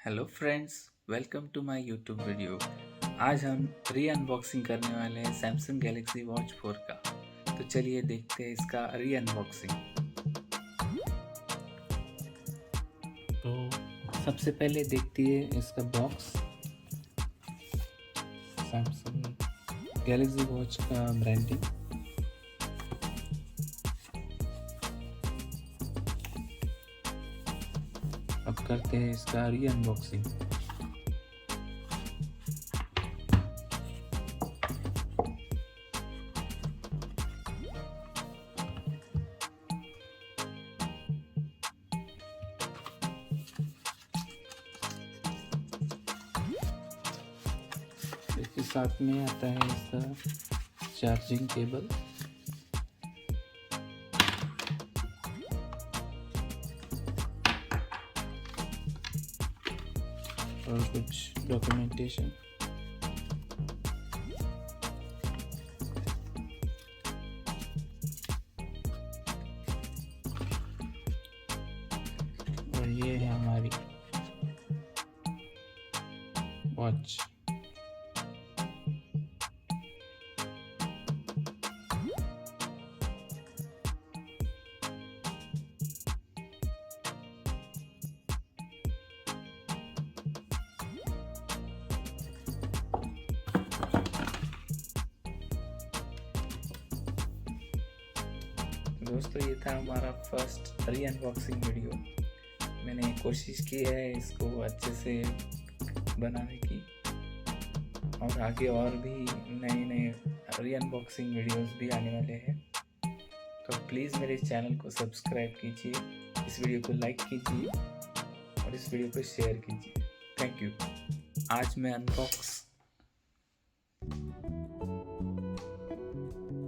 Hello friends, welcome to my YouTube video. आज हम री अनबॉक्सिंग करने वाले हैं सैमसंग गैलेक्सी वॉच 4 का। तो चलिए देखते हैं इसका री अनबॉक्सिंग। तो सबसे पहले देखती है इसका बॉक्स। सैमसंग गैलेक्सी वॉच का ब्रांडिंग। अब करते हैं इसका री अनबॉक्सिंग। इसके साथ में आता है इसका चार्जिंग केबल, और कुछ डॉक्यूमेंटेशन। और ये है हमारी वॉच। दोस्तों, ये था हमारा फर्स्ट री अनबॉक्सिंग वीडियो। मैंने कोशिश की है इसको अच्छे से बनाने की, और आगे और भी नए नए री अनबॉक्सिंग वीडियोस भी आने वाले हैं। तो प्लीज़ मेरे चैनल को सब्सक्राइब कीजिए, इस वीडियो को लाइक कीजिए और इस वीडियो को शेयर कीजिए। Thank you. आज मैं अनबॉक्स